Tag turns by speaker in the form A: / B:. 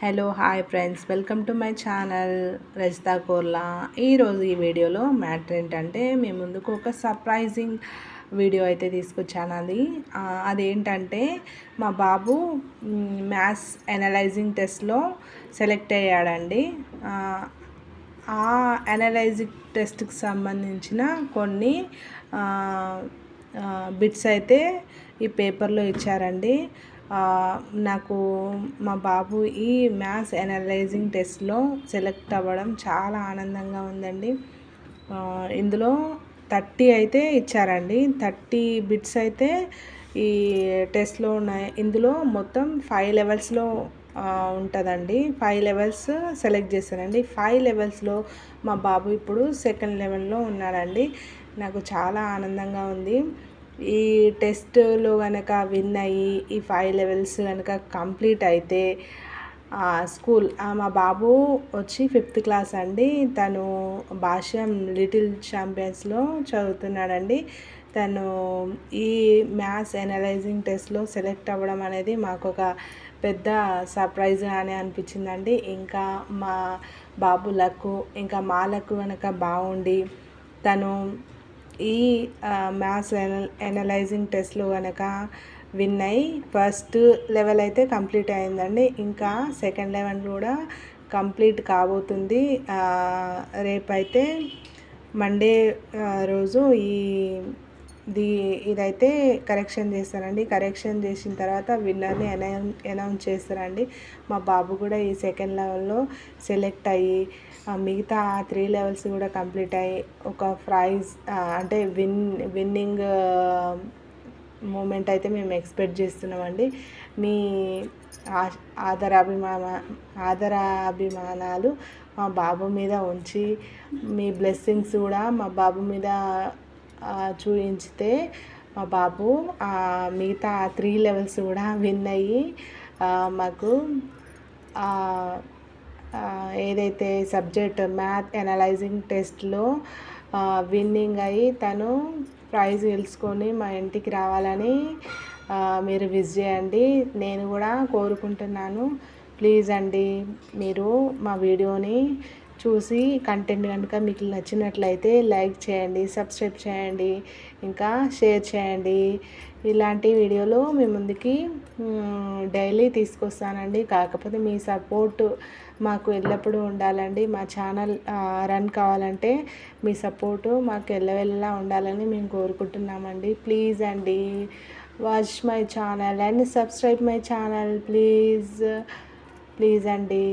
A: Hello hi friends, welcome to my channel Rajitha Korla. ఈరోజు ఈ వీడియోలో మ్యాటర్ ఏంటంటే మీ ముందుకు ఒక సర్ప్రైజింగ్ వీడియో అయితే తీసుకొచ్చాను. అదేంటంటే మా బాబు మ్యాథ్స్ అనలైజింగ్ టెస్ట్లో సెలెక్ట్ అయ్యాడండి. ఆ అనలైజింగ్ టెస్ట్కి సంబంధించిన కొన్ని బిట్స్ అయితే ఈ పేపర్లో ఇచ్చారండి. నాకు మా బాబు ఈ మ్యాథ్స్ అనలైజింగ్ టెస్ట్లో సెలెక్ట్ అవ్వడం చాలా ఆనందంగా ఉందండి. ఇందులో 30 అయితే ఇచ్చారండి. 30 బిట్స్ అయితే ఈ టెస్ట్లో ఉన్నాయి. ఇందులో మొత్తం 5 లెవెల్స్లో ఉంటుందండి. 5 లెవెల్స్ సెలెక్ట్ చేశానండి. 5 లెవెల్స్లో మా బాబు ఇప్పుడు సెకండ్ లెవెల్లో ఉన్నాడండి. నాకు చాలా ఆనందంగా ఉంది. ఈ టెస్ట్లో కనుక విన్ అయ్యి ఈ 5 లెవెల్స్ కనుక కంప్లీట్ అయితే స్కూల్ మా బాబు వచ్చి 5th క్లాస్ అండి. తను భాష్యం లిటిల్ ఛాంపియన్స్లో చదువుతున్నాడండి. తను ఈ మ్యాథ్స్ అనలైజింగ్ టెస్ట్లో సెలెక్ట్ అవ్వడం అనేది మాకు ఒక పెద్ద సర్ప్రైజ్ అని అనిపించిందండి. ఇంకా మా బాబు లక్, ఇంకా మా లక్ కనుక బాగుండి తను ఈ మ్యాథ్స్ అనలైజింగ్ టెస్ట్లో కనుక విన్ అయ్యి ఫస్ట్ లెవెల్ అయితే కంప్లీట్ అయిందండి. ఇంకా సెకండ్ లెవెల్ కూడా కంప్లీట్ కాబోతుంది. రేపైతే మండే రోజు ఇదైతే కరెక్షన్ చేస్తారండి. కరెక్షన్ చేసిన తర్వాత విన్నర్ని అనౌన్స్ చేస్తారండి. మా బాబు కూడా ఈ సెకండ్ లెవెల్లో సెలెక్ట్ అయ్యి మిగతా 3 లెవెల్స్ కూడా కంప్లీట్ అయ్యి ఒక ప్రైజ్ అంటే విన్నింగ్ మూమెంట్ అయితే మేము ఎక్స్పెక్ట్ చేస్తున్నామండి. మీ ఆదరాభిమానాలు మా బాబు మీద ఉంచి మీ బ్లెస్సింగ్స్ కూడా మా బాబు మీద చూపించితే మా బాబు మిగతా 3 లెవెల్స్ కూడా విన్ అయ్యి మాకు ఏదైతే సబ్జెక్ట్ మ్యాథ్ అనలైజింగ్ టెస్ట్లో విన్నింగ్ అయ్యి తను ప్రైజ్ గెలుచుకొని మా ఇంటికి రావాలని మీరు విష్ చేయండి. నేను కూడా కోరుకుంటున్నాను. ప్లీజ్ అండి, మీరు మా వీడియోని చూసి కంటెంట్ కనుక మీకు నచ్చినట్లయితే లైక్ చేయండి, సబ్స్క్రైబ్ చేయండి, ఇంకా షేర్ చేయండి. ఇలాంటి వీడియోలు మీ ముందుకి డైలీ తీసుకొస్తానండి. కాకపోతే మీ సపోర్ట్ మాకు ఎల్లప్పుడూ ఉండాలండి. మా ఛానల్ రన్ కావాలంటే మీ సపోర్టు మాకు ఎల్లవెల్లా ఉండాలని మేము కోరుకుంటున్నామండి. ప్లీజ్ అండి, watch my channel and subscribe my channel please అండి.